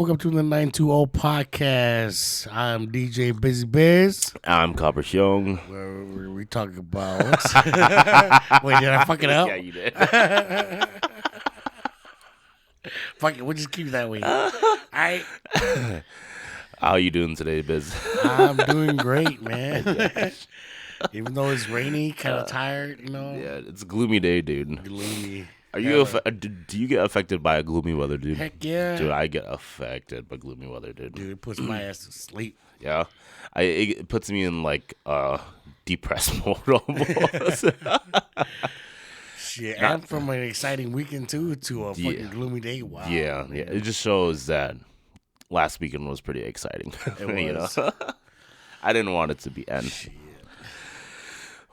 welcome to the 920 podcast. I'm DJ Bizzy Biz. I'm Xiong. Where we talk about what's... Wait, did I fuck it up? Yeah, you did. Fuck it, we'll just keep it that way. How you doing today, Biz? I'm doing great, man. Even though it's rainy, kind of tired, you know. Yeah, it's a gloomy day, dude. Gloomy. Are you? Do you get affected by a gloomy weather, dude? Heck yeah. Dude, I get affected by gloomy weather, dude. Dude, it puts my ass to sleep. Yeah, it puts me in like depressed mode almost. Shit, and from an exciting weekend too to a fucking gloomy day. Wow. Yeah. It just shows that last weekend was pretty exciting. It was. You know? I didn't want it to be end. Shit.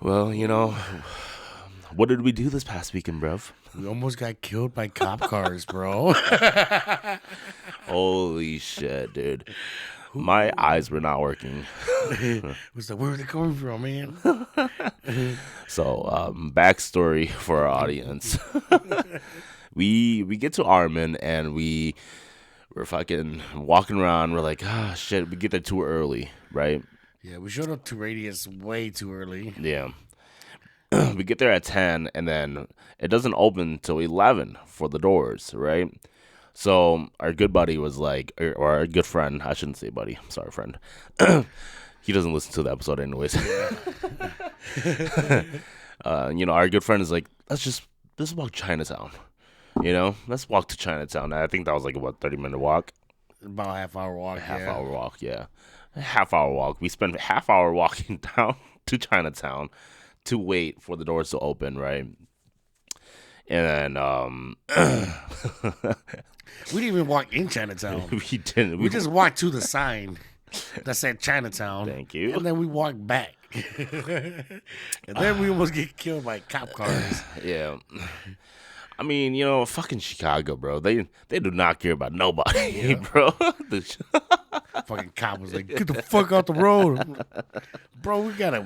Well, you know, what did we do this past weekend, bruv? We almost got killed by cop cars, bro. Holy shit, dude. My eyes were not working. What's the where are they coming from, man? So, backstory for our audience. we get to Armin and we're fucking walking around. We're like, shit, we get there too early, right? Yeah, we showed up to Radius way too early. Yeah. We get there at 10 and then it doesn't open till 11 for the doors, right? So our good buddy was like, or our good friend, I shouldn't say buddy, sorry friend. He doesn't listen to the episode anyways. You know, our good friend is like, let's walk Chinatown. You know, let's walk to Chinatown. I think that was like a 30-minute walk. About a half-hour walk. Half-hour walk, yeah. Half-hour walk. We spent a half-hour walking down to Chinatown to wait for the doors to open, right? And then we didn't even walk in Chinatown. We didn't. We just walked to the sign that said Chinatown. Thank you. And then we walked back. And then we almost get killed by cop cars. Yeah. I mean, you know, fucking Chicago, bro. They do not care about nobody, bro. Fucking cop was like, get the fuck out the road. Bro, we gotta,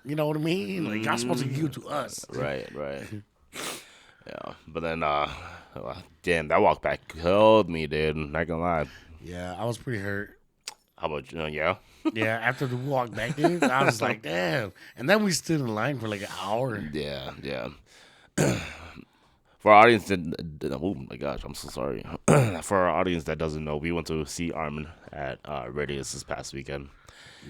you know what I mean? Like, y'all supposed to yield to us. Right. Yeah, but then, damn, that walk back killed me, dude. Not gonna lie. Yeah, I was pretty hurt. How about you? Yeah? Yeah, after the walk back, dude, I was like, damn. And then we stood in line for like an hour. Yeah. For our audience that, oh my gosh, I'm so sorry. For our audience that doesn't know, we went to see Armin at Radius this past weekend.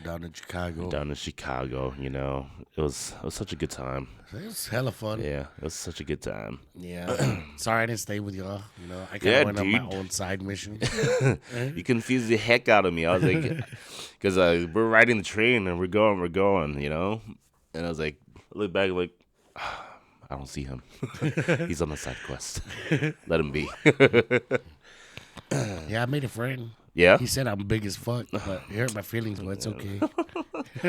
Down in Chicago. You know, it was such a good time. It was hella fun. Yeah, it was such a good time. Yeah. Sorry I didn't stay with y'all. You know, I kind of went on my own side mission. You confused the heck out of me. I was like, because we're riding the train and we're going, you know? And I was like, I look back like, I don't see him. He's on a side quest. Let him be. Yeah, I made a friend. Yeah? He said I'm big as fuck, but he hurt my feelings, but it's okay.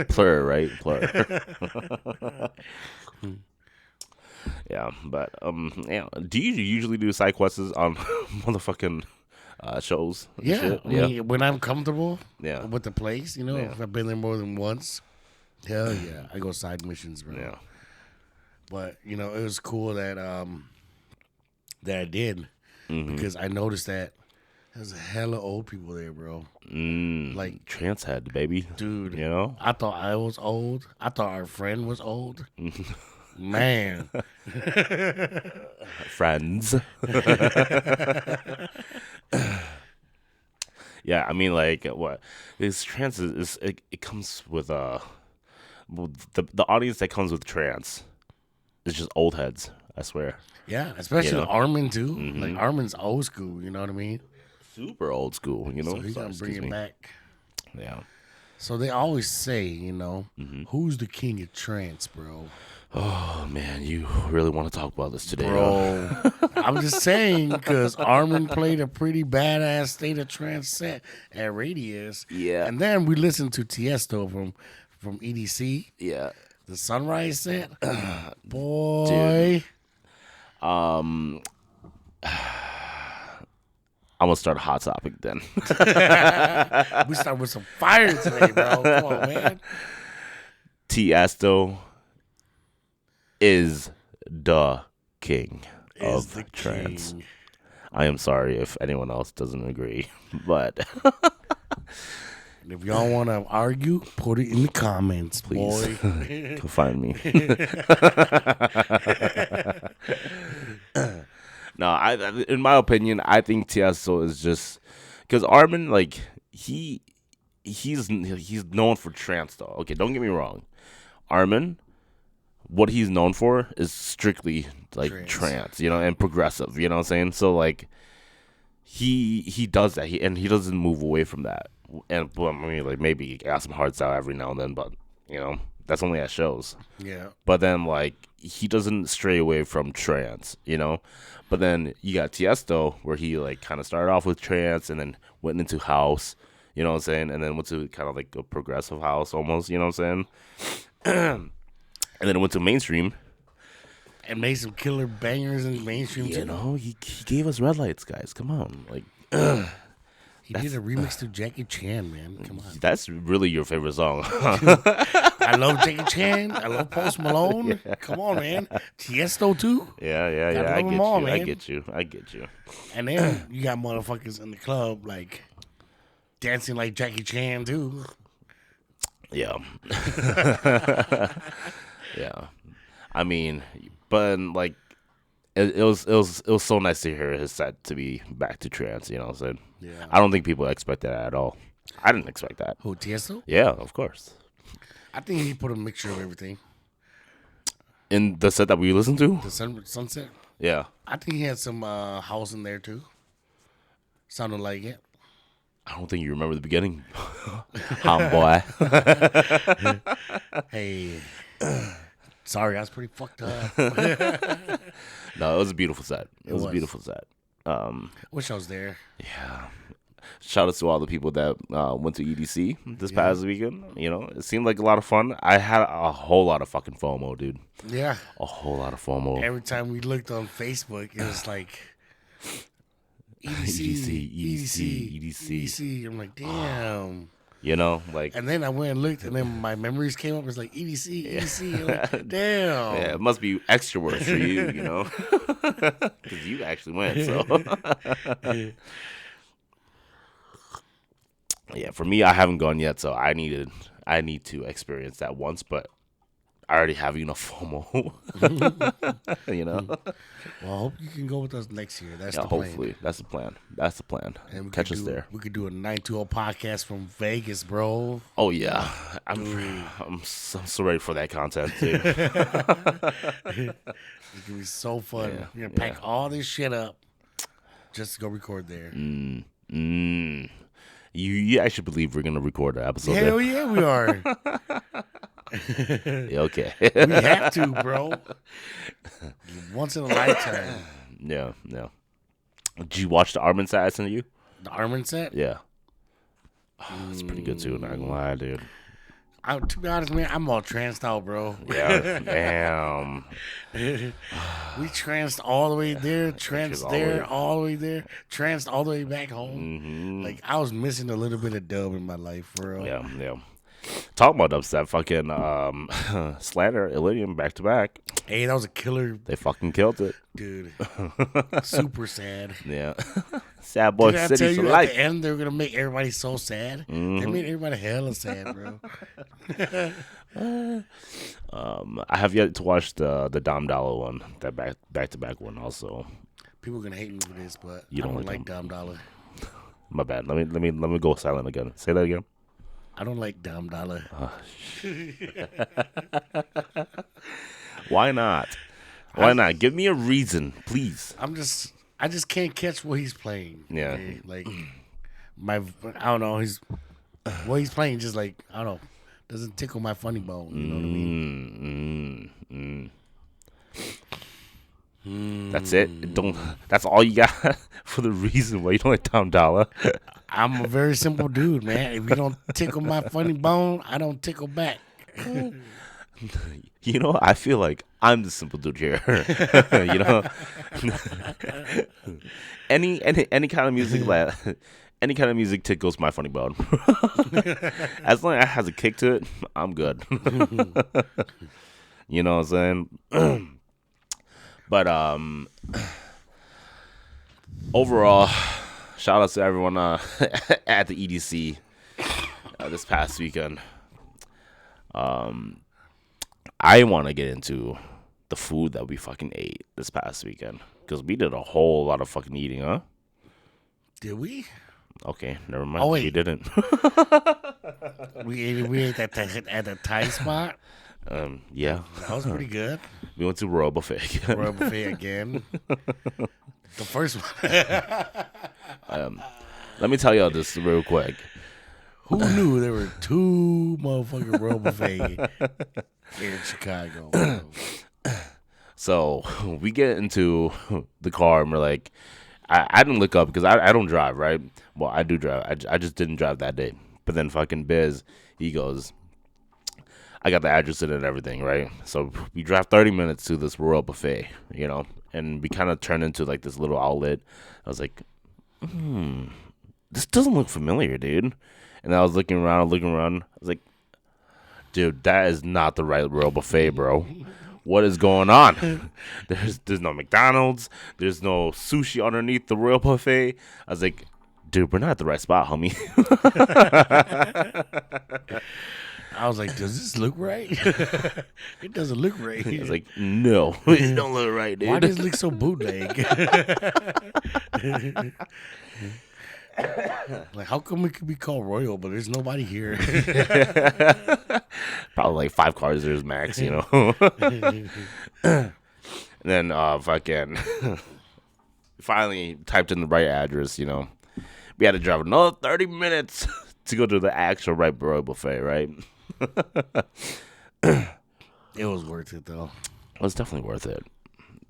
Plur, right? Plur. Yeah, but yeah. Do you usually do side quests on motherfucking shows? Yeah, shit? I mean, when I'm comfortable Yeah. with the place, you know, if I've been there more than once, hell yeah, I go side missions, bro. Yeah. But you know, it was cool that I did because I noticed that there's a hella old people there, bro. Like Trance head, baby. Dude, you know? I thought I was old. I thought our friend was old. Man. Friends. Yeah, I mean, like, what? This Trance it comes with the audience that comes with Trance is just old heads, I swear. Yeah, especially Armin, too. Mm-hmm. Like, Armin's old school, you know what I mean? Super old school, you know? So he's going to bring it back. Yeah. So they always say, you know, who's the king of trance, bro? Oh, man, you really want to talk about this today, bro? I'm just saying, because Armin played a pretty badass State of Trance set at Radius. Yeah. And then we listened to Tiesto from EDC. Yeah. The Sunrise set. Boy. Dude. I'm gonna start a hot topic then. We start with some fire today, bro. Come on, man. Tiesto is the king of the trance. king. I am sorry if anyone else doesn't agree, but And if y'all want to argue, put it in the comments, please boy. come find me. No, in my opinion, I think Tiesto is just because Armin, like he's known for trance though. Okay, don't get me wrong, Armin. What he's known for is strictly like trance, you know, and progressive. You know what I'm saying? So like, he does that, and he doesn't move away from that. And well, I mean, like maybe he got some hard style every now and then, but you know, that's only at shows. Yeah. But then like he doesn't stray away from trance, you know. But then you got Tiesto, where he like kind of started off with trance and then went into house, you know what I'm saying, and then went to kind of like a progressive house almost, you know what I'm saying. And then it went to mainstream. And made some killer bangers in mainstream too. You know, he gave us Red Lights, guys. Come on. Like, he did a remix to Jackie Chan, man. Come on. That's really your favorite song. I love Jackie Chan. I love Post Malone. Yeah. Come on, man. Tiesto too. Yeah. I get you. And then you got motherfuckers in the club like dancing like Jackie Chan too. Yeah. Yeah, I mean, but like, it was so nice to hear his set to be back to trance. You know what I'm saying? Yeah. I don't think people expect that at all. I didn't expect that. Who, Tiesto? Yeah, of course. I think he put a mixture of everything in the set that we listened to. The Sunset. Yeah, I think he had some house in there too. Sounded like it. I don't think you remember the beginning, homeboy. Hey. Sorry, I was pretty fucked up. No, it was a beautiful set. It was a beautiful set. Wish I was there. Yeah. Shout out to all the people that went to EDC this past weekend. You know, it seemed like a lot of fun. I had a whole lot of fucking FOMO, dude. Yeah. A whole lot of FOMO. Every time we looked on Facebook, it was like EDC. I'm like, damn. You know, like, and then I went and looked, and then my memories came up. It's like EDC. I'm like, damn. Yeah, it must be extra work for you, you know, because you actually went. So, yeah, for me, I haven't gone yet, so I need to experience that once, but I already have enough FOMO. You know. Well, I hope you can go with us next year. That's the plan. Hopefully, that's the plan. That's the plan. And we catch us there. We could do a 920 podcast from Vegas, bro. Oh yeah, I'm so ready for that content too. It's gonna be so fun. Yeah, we're gonna pack all this shit up just to go record there. You actually believe we're gonna record an episode? Hell there? Yeah, we are. Okay. We have to, bro. Once in a lifetime. Yeah. Did you watch the Armin set I sent you? The Armin set? Yeah. Oh, it's pretty good too, not gonna lie, dude. To be honest, man, I'm all tranced out, bro. Yeah, damn. We tranced all the way there, tranced there, all the way there, tranced all the way back home. Mm-hmm. Like, I was missing a little bit of dub in my life, bro. Yeah. Talking about dubstep, fucking Slander, Illenium, back to back. Hey, that was a killer. They fucking killed it, dude. Super sad. Yeah, sad boy Did city I tell for you life. At the end, they were gonna make everybody so sad. Mm-hmm. They made everybody hella sad, bro. I have yet to watch the Dom Dollar one, that back to back one. Also, people are gonna hate me for this, but you don't like Dom Dollar. My bad. Let me go silent again. Say that again. I don't like Dom Dollar. Why not? Why not? Give me a reason, please. I just can't catch what he's playing. Yeah. Okay? Like I don't know. What he's playing just like, I don't know, doesn't tickle my funny bone. You know what I mean? That's it. That's all you got for the reason why you don't like Dom Dollar. I'm a very simple dude, man. If you don't tickle my funny bone, I don't tickle back. You know, I feel like I'm the simple dude here. You know, any kind of music any kind of music tickles my funny bone. As long as it has a kick to it, I'm good. You know what I'm saying? But overall, shout out to everyone at the EDC this past weekend. I want to get into the food that we fucking ate this past weekend because we did a whole lot of fucking eating, huh? Did we? Okay, never mind. Oh, wait. We didn't. we ate at the Thai spot. Yeah, That was pretty good. we went to Royal Buffet. Royal Buffet again. The first one. Let me tell y'all this real quick. Who knew there were 2 motherfucking Royal Buffet in Chicago? So we get into the car and we're like, I didn't look up because I don't drive, right? Well, I do drive. I just didn't drive that day. But then fucking Biz, he goes, I got the address in and everything, right? So we drive 30 minutes to this Royal Buffet, you know, and we kind of turned into like this little outlet. I was like, this doesn't look familiar, dude. And I was looking around. I was like, dude, that is not the right Royal Buffet, bro. What is going on? There's no McDonald's. There's no sushi underneath the Royal Buffet. I was like, dude, we're not at the right spot, homie. I was like, does this look right? It doesn't look right. I was like, no, it don't look right, dude. Why does it look so bootleg? Like, how come it could be called Royal, but there's nobody here? Probably like 5 cars there's max, you know. And then fucking finally typed in the right address, you know. We had to drive another 30 minutes to go to the actual right Royal Buffet, right? It was worth it, though. It was definitely worth it.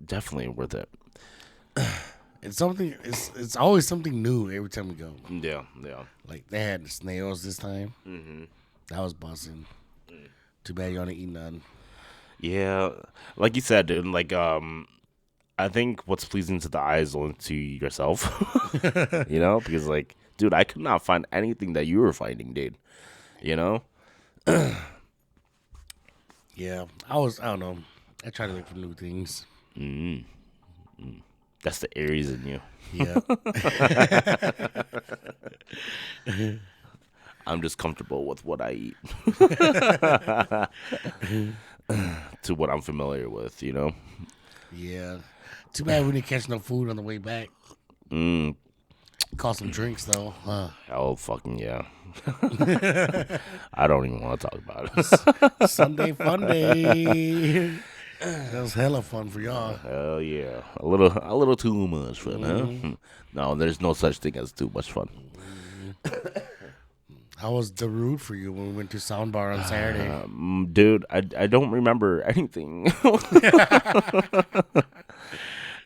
Definitely worth it. It's something. It's always something new every time we go. Yeah. Like, they had snails this time. Mm-hmm. That was busting. Too bad you don't eat none. Yeah, like you said, dude. Like, I think what's pleasing to the eye is only to yourself. You know, because like, dude, I could not find anything that you were finding, dude. You know. Yeah, I don't know. I try to look for new things. That's the Aries in you. Yeah. I'm just comfortable with what I eat. To what I'm familiar with, you know? Yeah. Too bad we didn't catch no food on the way back. Caught some drinks, though. Oh, fucking yeah. I don't even want to talk about it. Sunday fun day. That was hella fun for y'all. Hell yeah. A little too much fun, huh? No, there's no such thing as too much fun. How was Darude for you when we went to Soundbar on Saturday? Dude, I don't remember anything.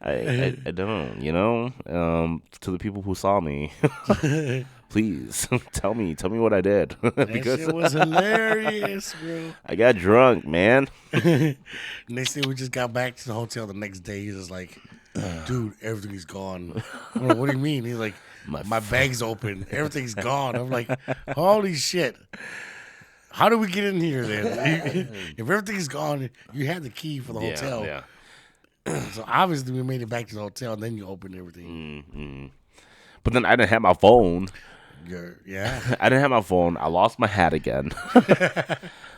I don't, you know? To the people who saw me, please tell me what I did. Because shit was hilarious, bro. I got drunk, man. Next day, we just got back to the hotel the next day. He's just like, dude, everything's gone. I'm like, what do you mean? He's like, my bag's open. Everything's gone. I'm like, holy shit. How do we get in here then? If everything's gone, you had the key for the hotel. Yeah. So obviously we made it back to the hotel, and then you opened everything. Mm-hmm. But then I didn't have my phone. Yeah. I didn't have my phone. I lost my hat again.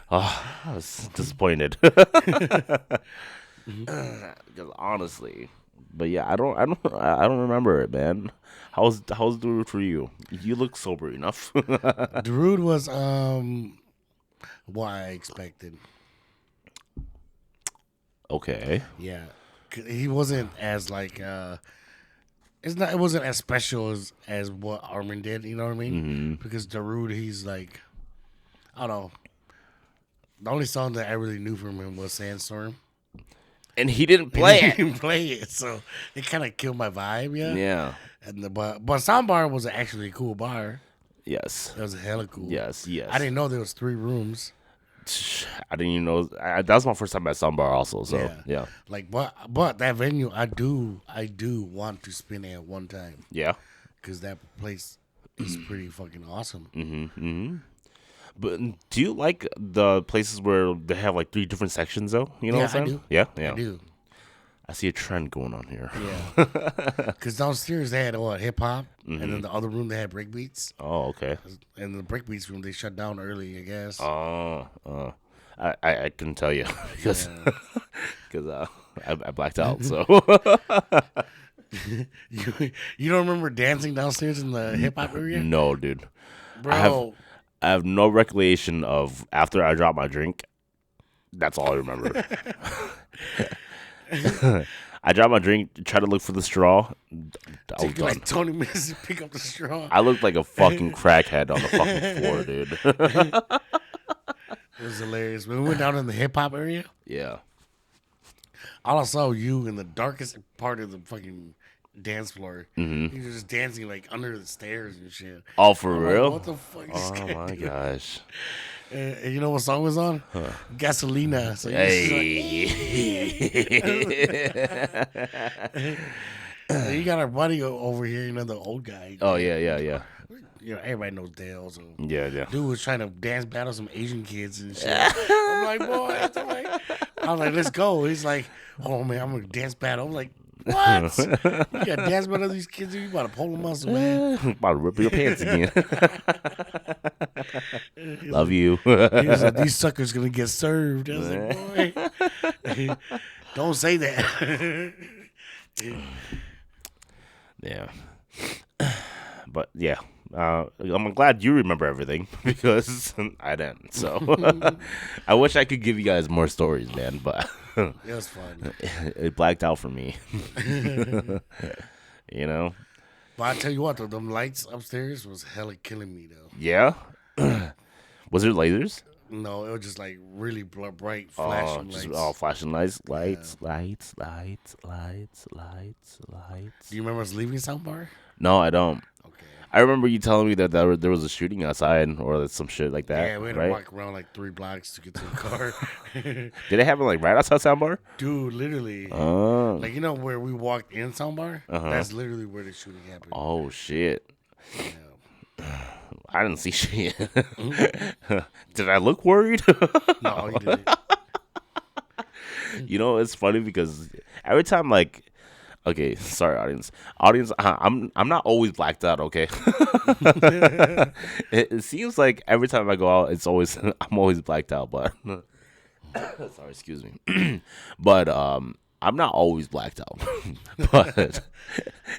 Oh, I was disappointed. Because honestly, but yeah, I don't remember it, man. How's Darude for you? You look sober enough. Darude was what I expected. Okay. Yeah. He wasn't as like it wasn't as special as what Armin did, you know what I mean? Mm-hmm. Because Darude, he's like, I don't know. The only song that I really knew from him was Sandstorm. And he didn't play it. He didn't play it, so it kind of killed my vibe, yeah. Yeah. And but Soundbar was actually a cool bar. Yes. It was hella cool. Yes. I didn't know there was 3 rooms. I didn't even know. That was my first time at Soundbar also. So yeah. Like, but that venue, I do want to spin at one time. Yeah. Because that place is pretty fucking awesome. Mm-hmm. But do you like the places where they have like 3 different sections though? You know what I'm saying? I do. Yeah. I do. I see a trend going on here. Yeah. Because downstairs they had hip hop, and then the other room they had break beats. Oh, okay. And the break beats room they shut down early, I guess. I couldn't tell you because I blacked out. So you don't remember dancing downstairs in the hip hop area? No, dude. Bro, I have no recollection of after I dropped my drink. That's all I remember. I dropped my drink, tried to look for the straw. I was took you like 20 minutes to pick up the straw. I looked like a fucking crackhead on the fucking floor, dude. It was hilarious. When we went down in the hip hop area, Yeah. all I saw you in the darkest part of the fucking dance floor. You were just dancing like under the stairs and shit. Oh, for I'm real? Like, what the fuck is this guy my doing? gosh. And you know what song was on? Gasolina. So you got our buddy over here, you know, the old guy. Oh, yeah. You know, everybody knows Dale. So Yeah. dude was trying to dance battle some Asian kids and shit. I'm like, boy. I was like, let's go. He's like, oh, man, I'm going to dance battle. I'm like, what? You got to dance battle these kids? You about to pull them muscle, man. About to rip your pants again. Love you. He was like, these suckers going to get served. I was like, boy, don't say that. Yeah. But, yeah. I'm glad you remember everything because I didn't. So I wish I could give you guys more stories, man, but it was fun. It blacked out for me. You know? But I tell you what, though, them lights upstairs was hella killing me, though. Yeah? Was there lasers? No, it was just like really bright flashing lights. Flashing lights. Lights. Do you remember us leaving Soundbar? No, I don't. Okay. I remember you telling me that there was a shooting outside or some shit like that. Yeah, we had to walk around like 3 blocks to get to the car. Did it happen like right outside Soundbar? Dude, literally. Oh. Like, you know where we walked in Soundbar? That's literally where the shooting happened. Oh, shit. Yeah. I didn't see shit. Did I look worried? No, you didn't. You know, it's funny because every time, like, okay, sorry, audience, I'm not always blacked out, okay? It seems like every time I go out, I'm always blacked out, but sorry, excuse me, but I'm not always blacked out, but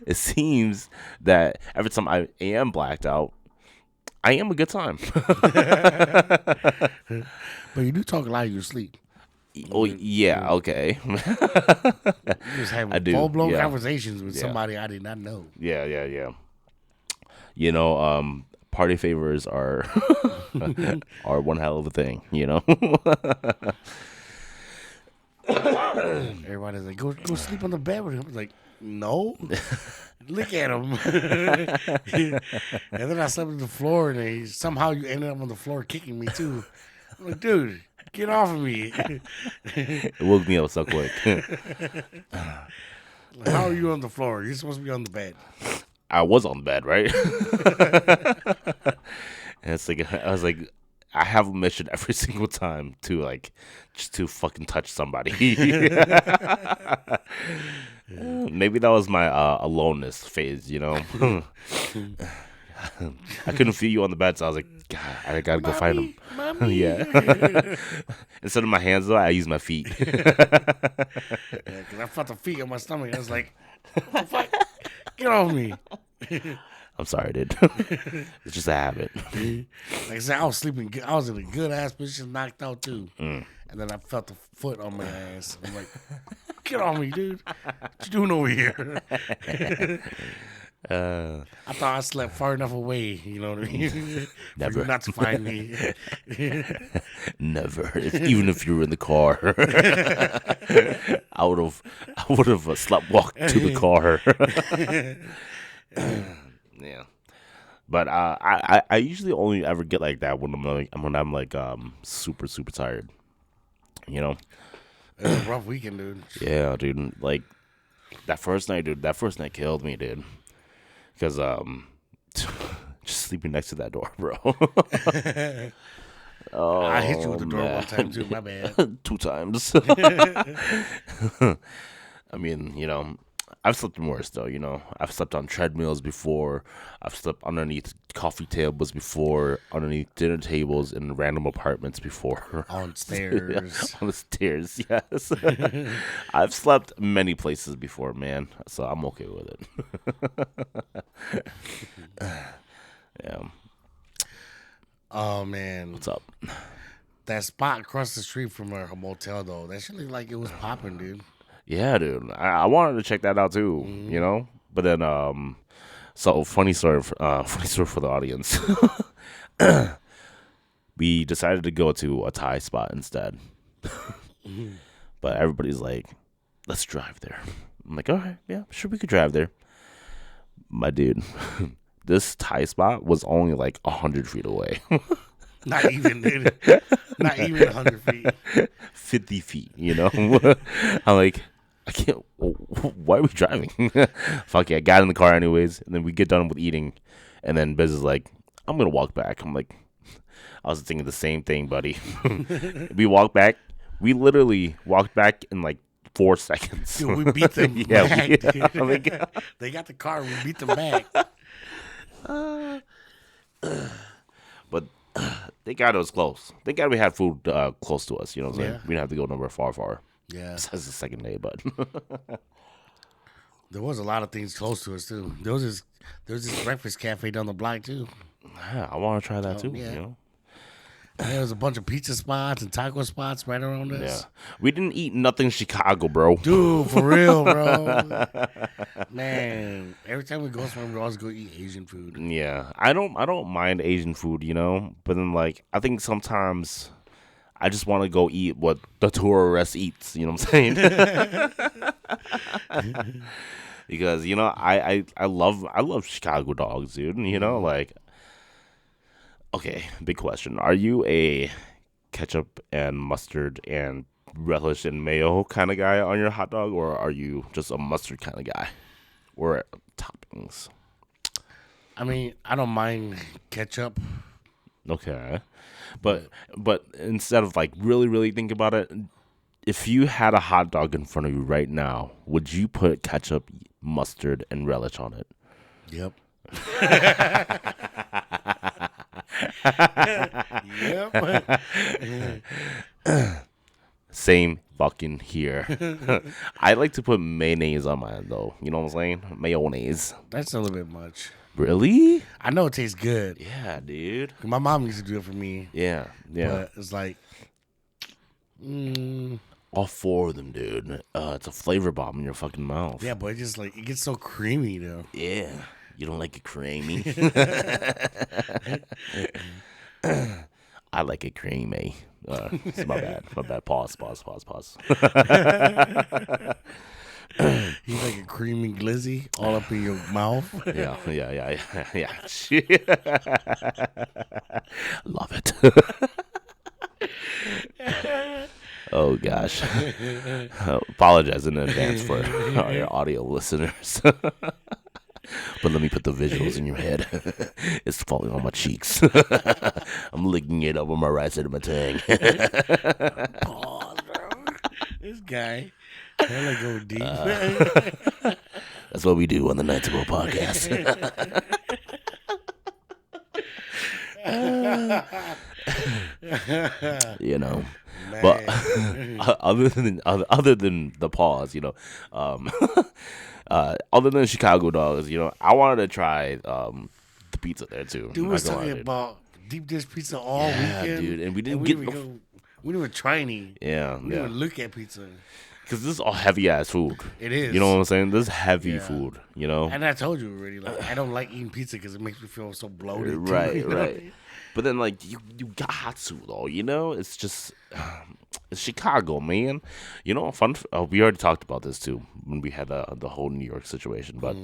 it seems that every time I am blacked out, I am a good time. But you do talk a lot in your sleep. Oh, yeah, okay. You just having full-blown conversations with somebody I did not know. Yeah. You know, party favors are are one hell of a thing, you know? Everybody's like, go sleep on the bed with him. I was like, no. Look at him. And then I slept on the floor, and somehow you ended up on the floor kicking me, too. I'm like, dude, get off of me. It woke me up so quick. How are you on the floor? You're supposed to be on the bed. I was on the bed, right? And it's like, I was like, I have a mission every single time to, like, just to fucking touch somebody. Maybe that was my aloneness phase, you know? I couldn't feel you on the bed, so I was like, God, I gotta go find him. Mommy. Yeah. Instead of my hands, though, I use my feet. Yeah, because I felt the feet on my stomach. I was like, what the fuck? Get off me. I'm sorry, dude. It's just a habit. Like I said, I was sleeping good. I was in a good ass position, knocked out too. And then I felt the foot on my ass. I'm like, get off me, dude. What you doing over here? I thought I slept far enough away, you know what I mean? Never. For you not to find me. Never. Even if you were in the car, I would have sleptwalked to the car. Yeah, but I usually only ever get like that when I'm like super tired. You know, It was a rough weekend, dude. Yeah, dude. Like that first night killed me, dude. Because just sleeping next to that door, bro. Oh, I hit you with the door one time too. My bad. 2 times. I mean, I've slept worse though. I've slept on treadmills before. I've slept underneath coffee tables before, underneath dinner tables in random apartments before. On stairs. On the stairs, yes. I've slept many places before, man. So I'm okay with it. Yeah. Oh man, What's up? that spot across the street from our motel though, that shit looked like it was popping, dude. Yeah, dude. I wanted to check that out too. But then so funny story. Funny story for the audience. We decided to go to a Thai spot instead. But everybody's like, let's drive there. I'm like, all right, yeah, sure, we could drive there. My dude, this Thai spot was only like 100 feet away. Not even, dude. Not even 100 feet. 50 feet, I'm like, I can't, why are we driving? Fuck yeah, I got in the car anyways, and then we get done with eating, and then Biz is like, I'm going to walk back. I'm like, I was thinking the same thing, buddy. We walked back. We literally walked back in like 4 seconds. Dude, we beat them back. They got the car. We beat them back. But they got us close. They got we had food close to us. You know what I'm saying? Yeah. We didn't have to go nowhere far. Yeah. Besides the second day, but There was a lot of things close to us too. There was this breakfast cafe down the block too. yeah, I want to try that too. yeah. And there was a bunch of pizza spots and taco spots right around us. Yeah, we didn't eat nothing Chicago, bro. Dude, for real, bro. Man, every time we go somewhere, we always go eat Asian food. Yeah, I don't mind Asian food, but then like I think sometimes I just want to go eat what the tourist eats. You know what I'm saying? Because I love Chicago dogs, dude. Like. Okay, big question. Are you a ketchup and mustard and relish and mayo kind of guy on your hot dog, or are you just a mustard kind of guy? Or toppings? I mean, I don't mind ketchup. Okay. But instead of like really think about it, if you had a hot dog in front of you right now, would you put ketchup, mustard, and relish on it? Yep. Yep. Same fucking here. I like to put mayonnaise on mine though. You know what I'm saying? Mayonnaise. That's a little bit much. Really? I know it tastes good. Yeah, dude. My mom used to do it for me. Yeah. But it's like, all 4 of them, dude. It's a flavor bomb in your fucking mouth. yeah, but it just like it gets so creamy though. Yeah. You don't like it creamy? I like it creamy. It's my bad. Pause. He's like a creamy glizzy all up in your mouth. Yeah. Love it. Oh gosh. Apologize in advance for all your audio listeners. But let me put the visuals in your head. It's falling on my cheeks. I'm licking it over my right side of my tongue. Pause, bro. This guy, hella go deep. That's what we do on the Nights Ago podcast. Man. But other than the pause, other than Chicago dogs, I wanted to try the pizza there too. Dude was talking about deep dish pizza all weekend, dude, and we didn't we didn't even try any. Yeah, we didn't even look at pizza because this is all heavy ass food. It is. You know what I'm saying? This is heavy food. And I told you already, like I don't like eating pizza because it makes me feel so bloated. Right, too, right. But then like you got Hatsu though, it's just it's Chicago, man. Fun. We already talked about this too when we had the whole New York situation, but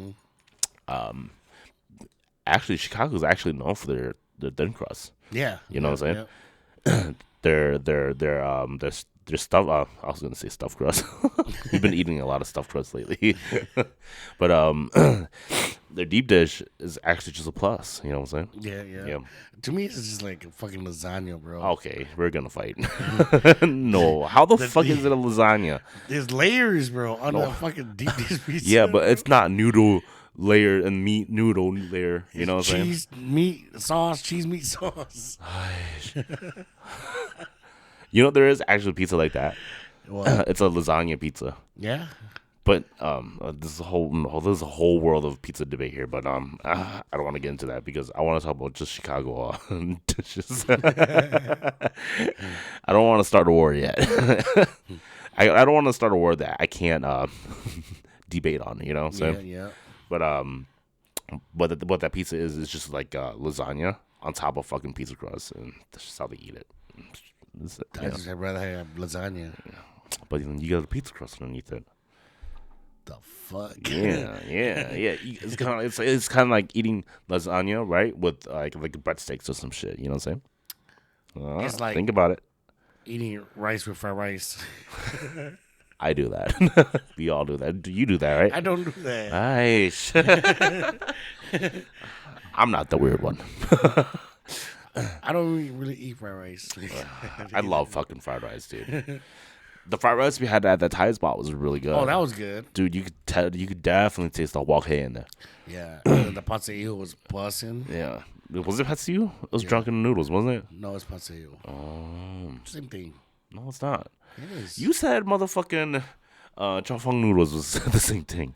actually Chicago's actually known for their thin crust. Yeah, you know what I'm saying? Their stuff. I was gonna say stuffed crust. We've been eating a lot of stuffed crust lately, but their deep dish is actually just a plus. You know what I'm saying? Yeah. To me, it's just like a fucking lasagna, bro. Okay, we're gonna fight. No, how the fuck is it a lasagna? There's layers, bro, on that fucking deep dish pizza. Yeah, but it's not noodle layer and meat noodle layer. You know what I'm saying? Cheese, meat, sauce, cheese, meat, sauce. You know, there is actually pizza like that. What? It's a lasagna pizza. Yeah. But this is a whole world of pizza debate here. But I don't want to get into that because I want to talk about just Chicago dishes. I don't want to start a war yet. I don't want to start a war that I can't debate on. You know what I'm saying? Yeah. But what that pizza is just like lasagna on top of fucking pizza crust, and that's just how they eat it. I'd rather have lasagna. Yeah. But you got a pizza crust underneath it. The fuck? Yeah. It's kind of like eating lasagna, right? With like breadsticks or some shit. You know what I'm saying? It's like think about it. Eating rice with fried rice. I do that. We all do that. You do that, right? I don't do that. Nice. I'm not the weird one. I don't really eat fried rice. I love fucking fried rice, dude. The fried rice we had at that Thai spot was really good. Oh, that was good, dude. You could definitely taste the wok in there. Yeah, and the pastel was busting. Yeah, was it pastel? It was drunken noodles, wasn't it? No, it's pastel. Same thing. No, it's not. It is. You said motherfucking chow fung noodles was the same thing.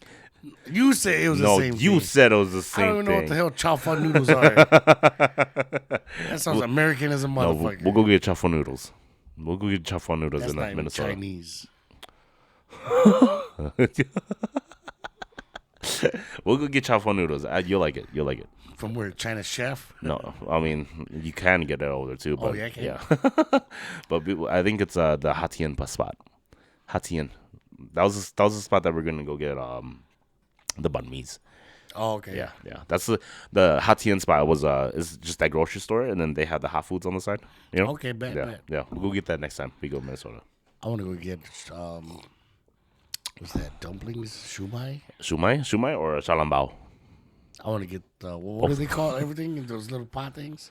You said it was the same thing. No, you said it was the same thing. I don't even know what the hell chow fun noodles are. That sounds American as a motherfucker. We'll go get chow fun noodles. We'll go get chow fun noodles That's in not even Minnesota. Chinese. We'll go get chow fun noodles. You'll like it. From where? China chef? No, I mean you can get it over there too. But, yeah, I can. Yeah. But I think it's the Hatian spot. Hatian. That was the spot that we're gonna go get the banh mi's. Oh, okay. Yeah. That's the Hatian spot is just that grocery store, and then they have the hot foods on the side. You know? Okay, bet. Yeah. We'll go get that next time we go to Minnesota. I want to go get what's that? Dumplings, shumai or xiaolongbao. I want to get what do they call everything? Those little pot things.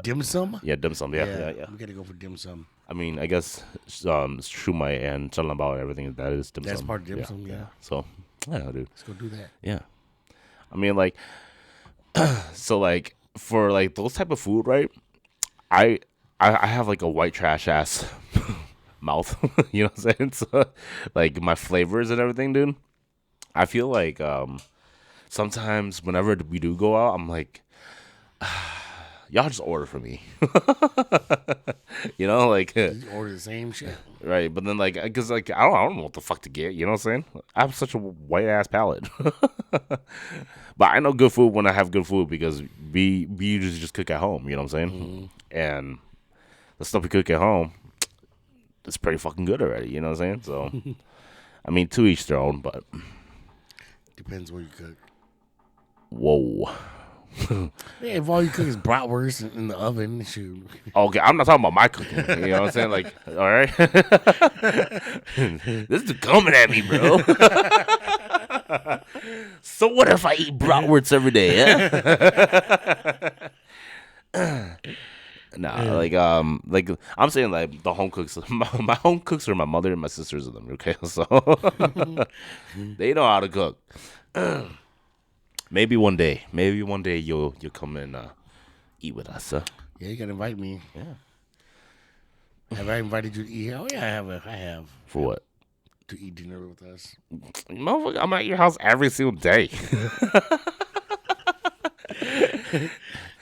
Dim sum. Yeah, dim sum. Yeah. We gotta go for dim sum. I mean, I guess shumai and xiaolongbao and everything that is dim sum. That's part of dim sum. Yeah. So yeah, dude. Let's go do that. Yeah. I mean, like, so like for like those type of food, right? I have like a white trash ass mouth. You know what I'm saying? So, like my flavors and everything, dude. I feel like sometimes whenever we do go out, I'm like, y'all just order for me. You know, like You order the same shit. right. But then like, cause like I don't know what the fuck to get. You know what I'm saying? I have such a white ass palate. But I know good food when I have good food because we usually just cook at home. You know what I'm saying? Mm-hmm. And the stuff we cook at home, it's pretty fucking good already. You know what I'm saying? So, I mean, to each their own. But depends where you cook. Whoa. Yeah, if all you cook is bratwurst in the oven, shoot. Okay, I'm not talking about my cooking. You know what I'm saying? Like, all right. This is coming at me, bro. So what if I eat bratwurst every day? Yeah? Nah, like I'm saying, like the home cooks. My home cooks are my mother and my sisters of them. Okay, so they know how to cook. Maybe one day you'll come and eat with us, huh? Yeah, you can invite me. Yeah. Have I invited you to eat? Oh yeah, I have. For what? To eat dinner with us. Motherfucker, I'm at your house every single day.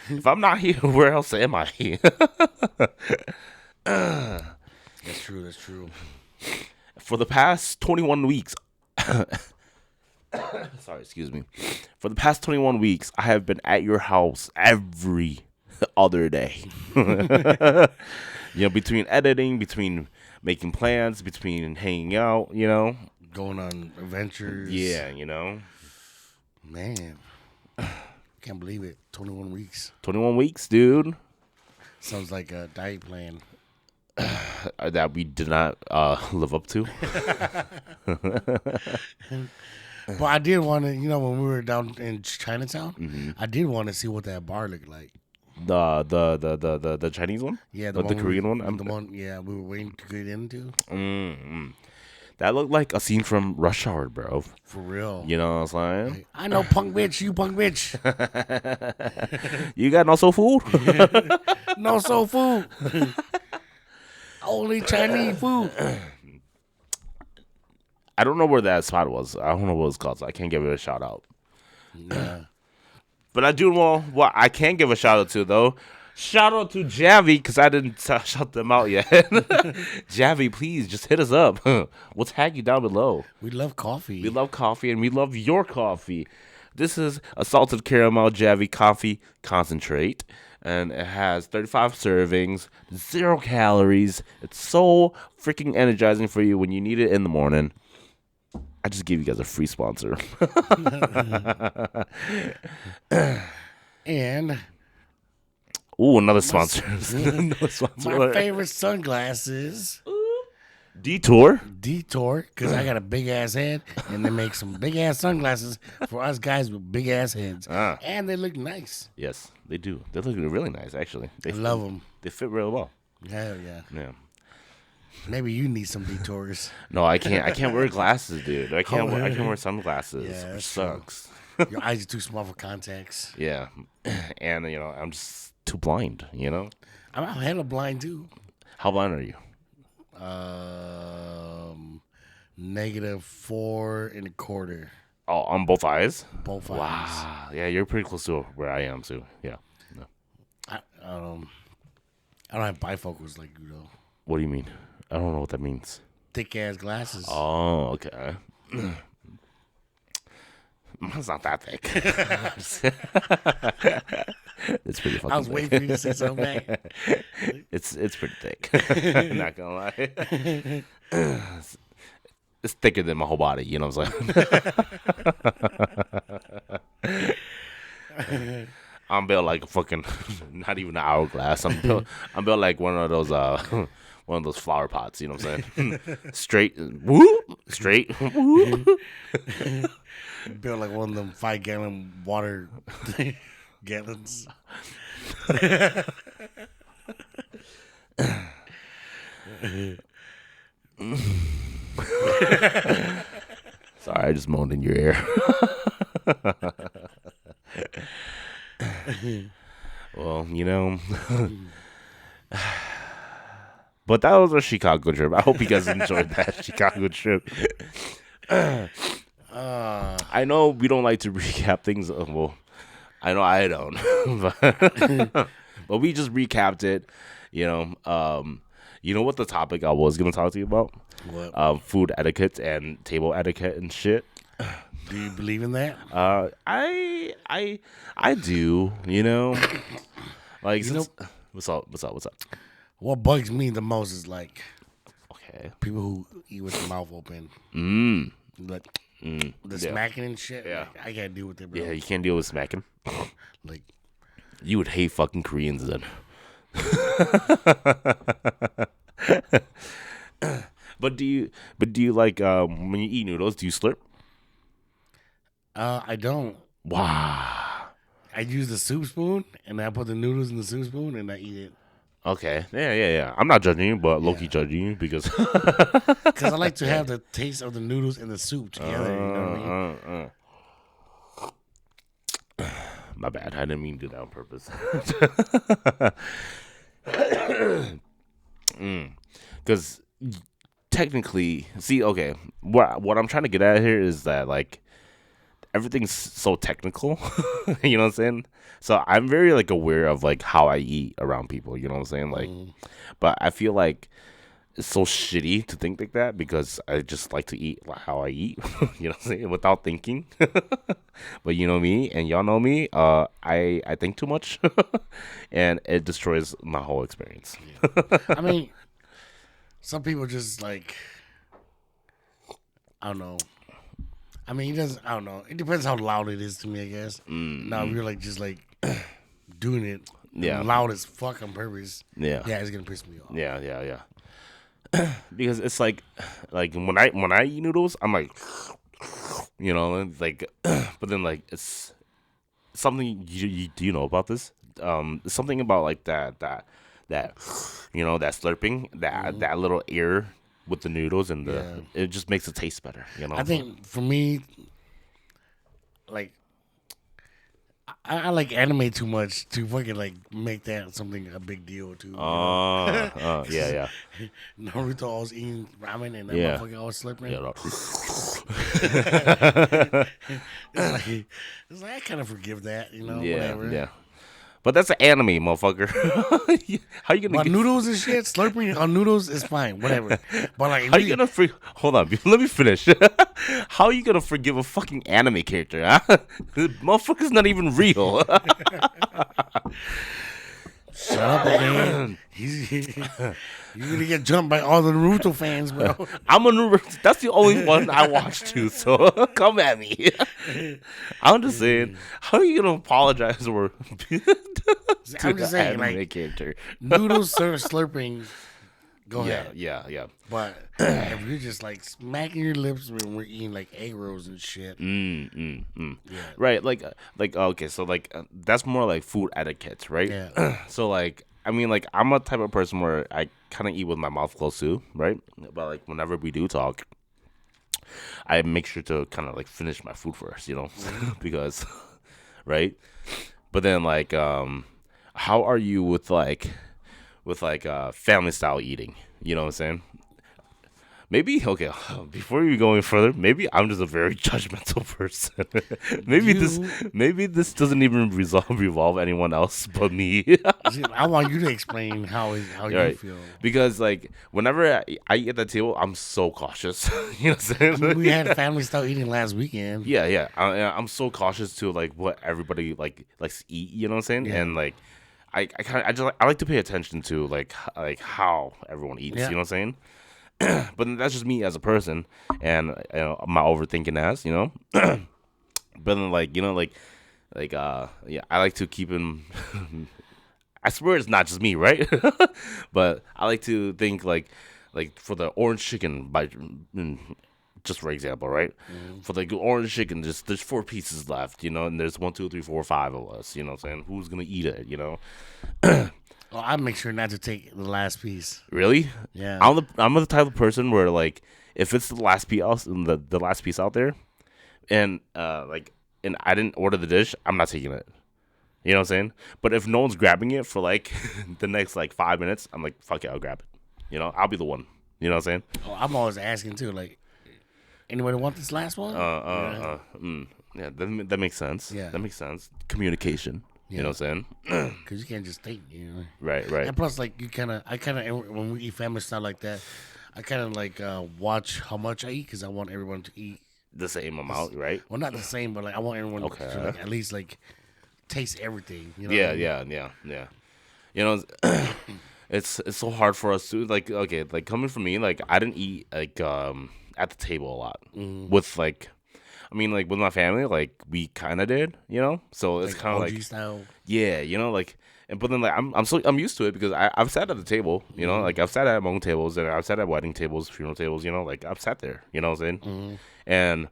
If I'm not here, where else am I? That's true. For the past 21 weeks, sorry, excuse me. For the past 21 weeks, I have been at your house every other day. You know, between editing, between making plans, between hanging out, you know. Going on adventures. Yeah, you know. Man. Can't believe it. 21 weeks. 21 weeks, dude. Sounds like a diet plan. That we did not live up to. But I did want to, when we were down in Chinatown, I did want to see what that bar looked like. The Chinese one? Yeah, the Korean one? The one, yeah, we were waiting to get into. That looked like a scene from Rush Hour, bro. For real. You know what I'm saying? I know punk bitch, you punk bitch. You got no soul food? No soul food. Only Chinese food. I don't know where that spot was. I don't know what it's called, so I can't give it a shout out. Yeah. But I do know what I can give a shout out to, though. Shout out to Javi, because I didn't shout them out yet. Javi, please, just hit us up. We'll tag you down below. We love coffee. We love coffee, and we love your coffee. This is a salted caramel Javi coffee concentrate, and it has 35 servings, 0 calories. It's so freaking energizing for you when you need it in the morning. I just gave you guys a free sponsor. And... Ooh, another sponsor. Another sponsor. My favorite sunglasses. Detour, because I got a big ass head, and they make some big ass sunglasses for us guys with big ass heads, and they look nice. Yes, they do. They look really nice, actually. I love them. They fit really well. Hell yeah. Yeah. Maybe you need some detours. No, I can't. I can't wear glasses, dude. I can't wear sunglasses. Yeah, which sucks. Your eyes are too small for contacts. Yeah, and I'm just too blind. I'm hella blind too. How blind are you? -4.25. Oh, on both eyes? Both eyes. Wow. Yeah, you're pretty close to where I am too. Yeah. No. I don't have bifocals like you though. What do you mean? I don't know what that means. Thick ass glasses. Oh, okay. Mine's not that thick. It's pretty fucking thick. I was waiting for you to say something back. It's pretty thick. Not gonna lie. It's thicker than my whole body, you know what I'm saying? I'm built like a fucking not even an hourglass. I'm built like one of those flower pots, you know what I'm saying? Straight whoop, straight whoop. Built like one of them 5-gallon water gallons. Sorry, I just moaned in your ear. Well, but that was our Chicago trip. I hope you guys enjoyed that Chicago trip. I know we don't like to recap things. Well, I know I don't, but we just recapped it. You know what the topic I was gonna talk to you about? What? Food etiquette and table etiquette and shit. Do you believe in that? I do. Like what's up? What bugs me the most is like okay, people who eat with their mouth open. Like the smacking and shit. Yeah, like, I can't deal with it, bro. Yeah, you can't deal with smacking. Like you would hate fucking Koreans then. But do you like when you eat noodles? Do you slurp? I don't. Wow. I use the soup spoon and I put the noodles in the soup spoon and I eat it. Okay. Yeah. I'm not judging you, but low-key judging you because I like to have the taste of the noodles and the soup together. You know what I mean? My bad. I didn't mean to do that on purpose. Because technically, see, okay, what I'm trying to get at here is that like everything's so technical. You know what I'm saying? So I'm very like aware of like how I eat around people. You know what I'm saying? Like, but I feel like it's so shitty to think like that because I just like to eat like how I eat. You know what I'm saying? Without thinking. But you know me, and y'all know me. I think too much, and it destroys my whole experience. I mean, some people just like, I don't know. I mean, I don't know. It depends how loud it is to me, I guess. Now, if you're like just like doing it loud as fuck on purpose, it's gonna piss me off. Yeah. Because it's like when I eat noodles, I'm like, You know, and like, but then like it's something do you know about this? Something about like that you know, that slurping, that little air with the noodles and it just makes it taste better. You know, I think for me, like I like anime too much to fucking like make that something a big deal too. Yeah. Naruto always eating ramen and that Yeah. motherfucker always slurping. Yeah, It's like I kind of forgive that, you know. yeah, Whatever. yeah. But that's an anime, motherfucker. How you gonna But noodles and shit, slurping on noodles is fine, whatever. But like, How you gonna hold on, let me finish. How you gonna forgive a fucking anime character, huh? The motherfucker's not even real. Shut up, man. You're gonna get jumped by all the Naruto fans, bro. I'm a Naruto. That's the only one I watch too, so come at me. I'm just saying, how are you gonna apologize or I'm just saying, anime like, character? noodles slurping. Go ahead. Yeah. But if you're just like smacking your lips when we're eating like egg rolls and shit, Yeah. right? Like okay, so like that's more like food etiquette, right? Yeah. So like I mean like I'm a type of person where I kind of eat with my mouth closed too, right? But like whenever we do talk, I make sure to kind of like finish my food first, you know, because right. But then like how are you with family style eating? You know what I'm saying? Maybe okay. Before we go any further, maybe I'm just a very judgmental person. maybe this doesn't even revolve anyone else but me. See, I want you to explain how you feel. Because like whenever I eat at the table, I'm so cautious. You know what I'm saying? I mean, we had family style eating last weekend. Yeah. I'm so cautious to like what everybody likes to eat. You know what I'm saying? Yeah. And like I like to pay attention to like how everyone eats. Yeah. You know what I'm saying? But that's just me as a person, and you know, my overthinking ass, you know. But then, like you know, yeah, I like to keep him. I swear it's not just me, right? But I like to think like for the orange chicken, just for example, right? For the orange chicken, there's 4 pieces left, you know, and there's 1, 2, 3, 4, 5 of us, you know what I'm saying? Who's gonna eat it, you know? Oh, I make sure not to take the last piece. Really? Yeah. I'm the type of person where like if it's the last piece the last piece out there, and and I didn't order the dish, I'm not taking it. You know what I'm saying? But if no one's grabbing it for like the next like 5 minutes, I'm like fuck it, I'll grab it. You know, I'll be the one. You know what I'm saying? Oh, I'm always asking too, like, anybody want this last one? Yeah, that makes sense. Yeah. That makes sense. Communication. Yeah. You know what I'm saying? Because you can't just take, you know. Right. And plus, like, I kind of, when we eat family style like that, I kind of like watch how much I eat because I want everyone to eat The same amount, right? Well, not the same, but like I want everyone to like, at least like taste everything. You know Yeah. You know, it's so hard for us to like. Okay, like coming from me, like I didn't eat like at the table a lot with like. I mean, like with my family, like we kind of did, you know. So it's like kind of OG like, style. yeah, you know, like, and but then like I'm used to it because I've sat at the table, you know, like I've sat at Hmong tables and I've sat at wedding tables, funeral tables, you know, like I've sat there, you know what I'm saying, and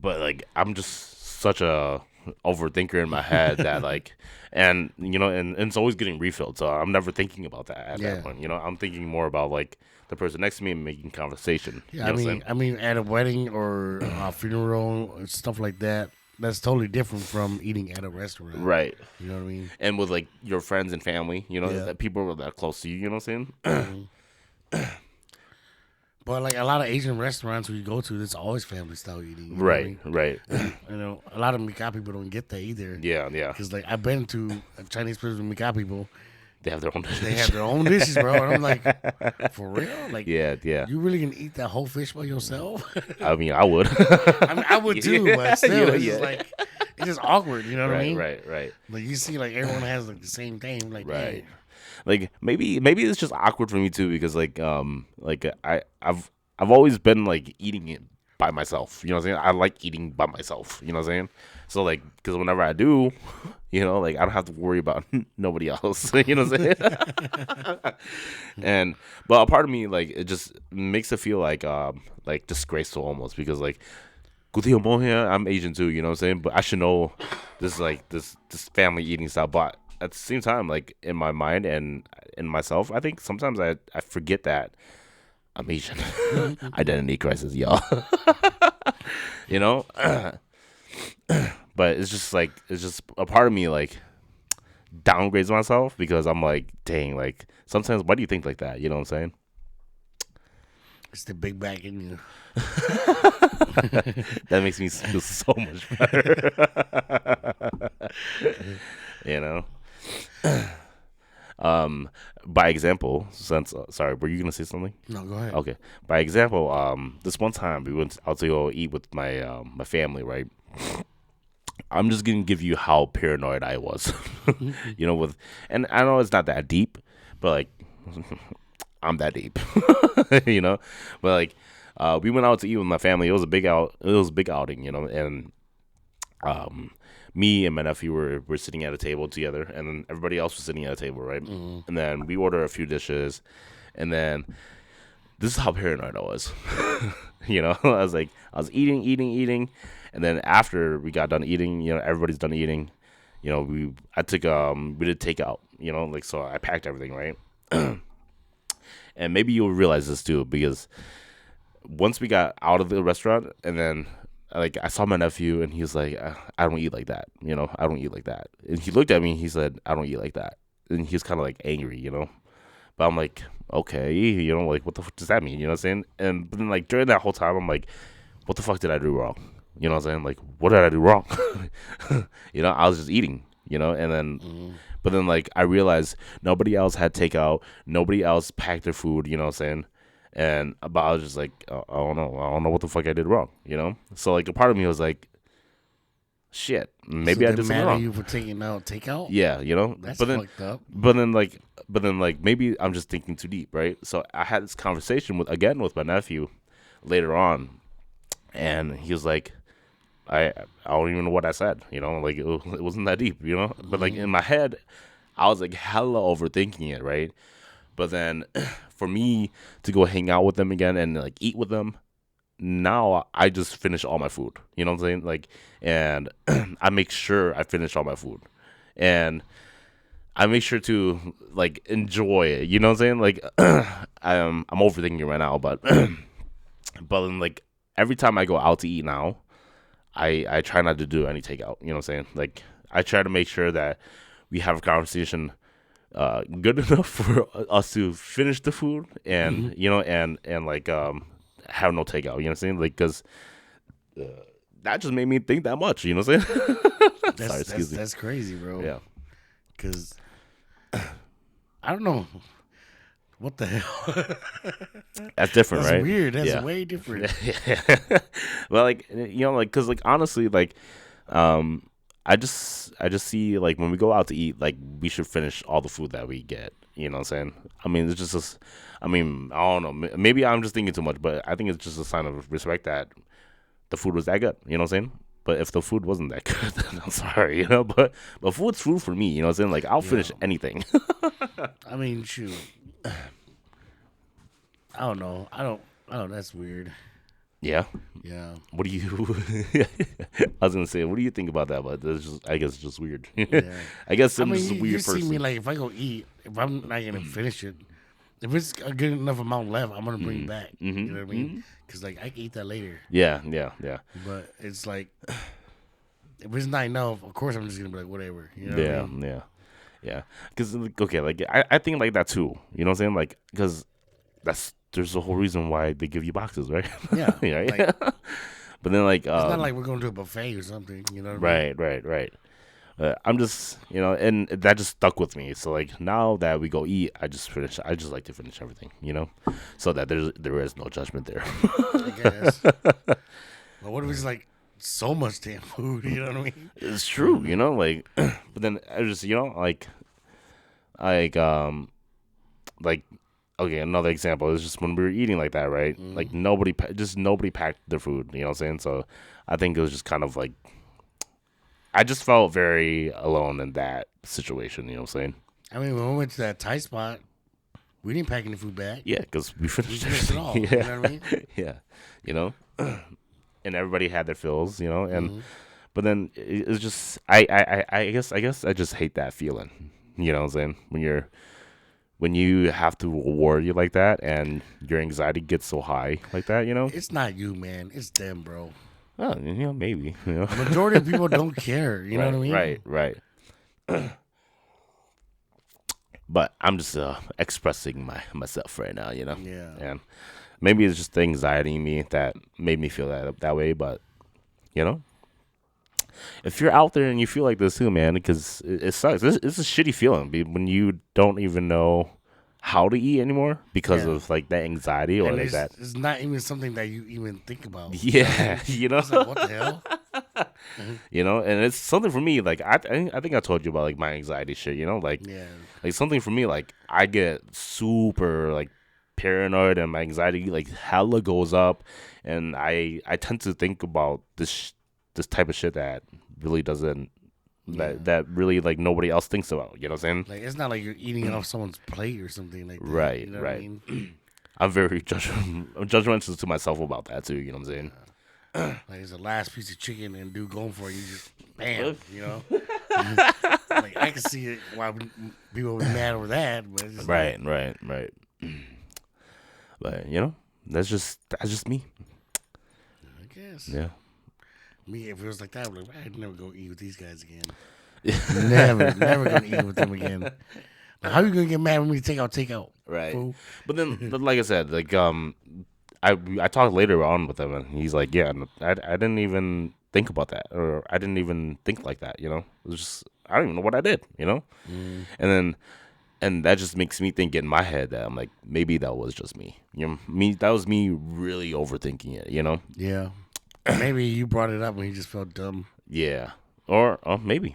but like I'm just such a overthinker in my head that like, and you know, and it's always getting refilled, so I'm never thinking about that at that point, you know. I'm thinking more about like the person next to me and making conversation. Yeah, you know I mean, at a wedding or a funeral and stuff like that, that's totally different from eating at a restaurant. Right. You know what I mean? And with like your friends and family, you know, that people are that close to you, you know what I'm saying? But like a lot of Asian restaurants where you go to, it's always family style eating. Right. You know, a lot of Mika people don't get that either. Yeah. Because like I've been to a Chinese place with Mika people. They have their own dishes. They have their own dishes, bro. And I'm like, for real? Like, yeah. You really gonna eat that whole fish by yourself? I mean, I would. I mean, I would too, but still, You know, it's just like it's just awkward. You know what I mean? Right. Like you see, like everyone has like the same thing. Like, Right. hey. Like maybe it's just awkward for me too because I've always been like eating it by myself. You know what I'm saying? I like eating by myself. You know what I'm saying? So like, because whenever I do, you know, like I don't have to worry about nobody else. You know what I'm saying? But a part of me, like, it just makes it feel like disgraceful almost because like I'm Asian too, you know what I'm saying? But I should know this like this family eating style. But at the same time, like in my mind and in myself, I think sometimes I forget that I'm Asian. Identity crisis, y'all. You know? But it's just a part of me like downgrades myself because I'm like, dang, like sometimes why do you think like that? You know what I'm saying? It's the big bag in you. That makes me feel so much better. You know? By example, since sorry, were you gonna say something? No, go ahead. Okay. By example, this one time we went out to go eat with my my family, right? I'm just gonna give you how paranoid I was, you know. And I know it's not that deep, but like I'm that deep, you know. But like we went out to eat with my family. It was a big outing, you know. And me and my nephew were sitting at a table together, and then everybody else was sitting at a table, right? Mm-hmm. And then we ordered a few dishes, and then this is how paranoid I was. You know, I was eating, and then after we got done eating, you know, everybody's done eating. You know, we did takeout. You know, like so I packed everything, right? And maybe you'll realize this too because once we got out of the restaurant, and then like I saw my nephew, and he was like, "I don't eat like that," you know. I don't eat like that. And he looked at me, and he said, "I don't eat like that," and he was kind of like angry, you know. But I'm like, okay, you know, like what the fuck does that mean? You know what I'm saying? And but then like during that whole time, I'm like, what the fuck did I do wrong? You know what I'm saying? Like, what did I do wrong? You know, I was just eating, you know, and then, but then like I realized nobody else had takeout, nobody else packed their food, you know what I'm saying? And but I was just like, I don't know what the fuck I did wrong, you know? So like a part of me was like, shit, maybe I did something wrong. You for taking out takeout? Yeah, you know. That's fucked up. But then like maybe I'm just thinking too deep, right? So I had this conversation with my nephew later on, and he was like, I don't even know what I said, you know, like it wasn't that deep, you know. But like in my head, I was like hella overthinking it, right? But then for me to go hang out with them again and like eat with them, now I just finish all my food. You know what I'm saying? Like, and I make sure I finish all my food, and I make sure to like enjoy it. You know what I'm saying? Like, I'm overthinking right now, but but then like every time I go out to eat now, I try not to do any takeout. You know what I'm saying? Like, I try to make sure that we have a conversation good enough for us to finish the food, and you know, and like have no takeout. You know what I'm saying? Like, because that just made me think that much. You know what I'm saying? Sorry, excuse me. That's crazy, bro. Yeah. Because I don't know what the hell. That's different, That's right? weird. That's way different. Well, like, you know, like, cause like honestly, like, I just see like when we go out to eat, like we should finish all the food that we get. You know what I'm saying? I mean, it's just, I mean, I don't know. Maybe I'm just thinking too much, but I think it's just a sign of respect that the food was that good. You know what I'm saying? But if the food wasn't that good, then I'm sorry, you know. But food's food for me. You know what I'm saying? Like I'll finish anything. I mean, shoot. I don't know. I don't. That's weird. Yeah. Yeah. What do you? I was gonna say, what do you think about that? But that's just, I guess, it's just weird. Yeah. I guess I'm I mean, just a weird person. You see me like if I go eat, if I'm not gonna finish it, if it's a good enough amount left, I'm gonna bring it back. You know what I mean? Because like I can eat that later. Yeah. But it's like if it's not enough, of course I'm just gonna be like whatever. You know what I mean? Yeah. Because okay, like I think like that too. You know what I'm saying? Like because there's a whole reason why they give you boxes, right? Yeah. Right. Like, but then like it's not like we're going to a buffet or something. You know what I mean? Right. I'm just, you know, and that just stuck with me. So like now that we go eat, I just like to finish everything, you know, so that there is no judgment there. I guess. But what if it's like so much damn food? You know what I mean? It's true, you know, like, but then I just, you know, like, okay, another example is just when we were eating like that, right? Like nobody packed their food, you know what I'm saying? So I think it was just kind of like, I just felt very alone in that situation, you know what I'm saying? I mean, when we went to that Thai spot, we didn't pack any food back. Yeah, because we finished it all. Yeah. You know what I mean? Yeah, you know? and everybody had their fills, and but then it's just I guess I just hate that feeling. You know what I'm saying? When you have to worry like that and your anxiety gets so high like that, It's not you, man. It's them, bro. Oh, maybe. The majority of people don't care. You know what I mean? Right. But I'm just expressing myself right now, Yeah. And maybe it's just the anxiety in me that made me feel that way. But if you're out there and you feel like this too, man, because it sucks. It's a shitty feeling when you don't even know how to eat anymore because of like that anxiety or like that. It's not even something that you even think about. Yeah, It's like, what the hell? And it's something for me. Like I think I told you about like my anxiety shit. Like something for me. Like I get super like paranoid and my anxiety like hella goes up, and I tend to think about this type of shit that really doesn't. That really like nobody else thinks about. You know what I'm saying? Like it's not like you're eating it off someone's plate or something like that. Right, you know right. What I mean? I'm very judgmental to myself about that too. You know what I'm saying? Like it's the last piece of chicken and dude going for it, you just bam. Like I can see it why people would be mad over that, but it's just right. But that's just me. I guess. Yeah. Me, if it was like that, I'd never go eat with these guys again. never gonna eat with them again. Like, how are you gonna get mad when we take out? Right. Fool? But then, like I said, like I talked later on with him, and he's like, yeah, I didn't even think about that, or I didn't even think like that. It was just I don't even know what I did. And that just makes me think in my head that I'm like, maybe that was just me. That was me really overthinking it. Yeah. Maybe you brought it up when you just felt dumb. Yeah. Or maybe,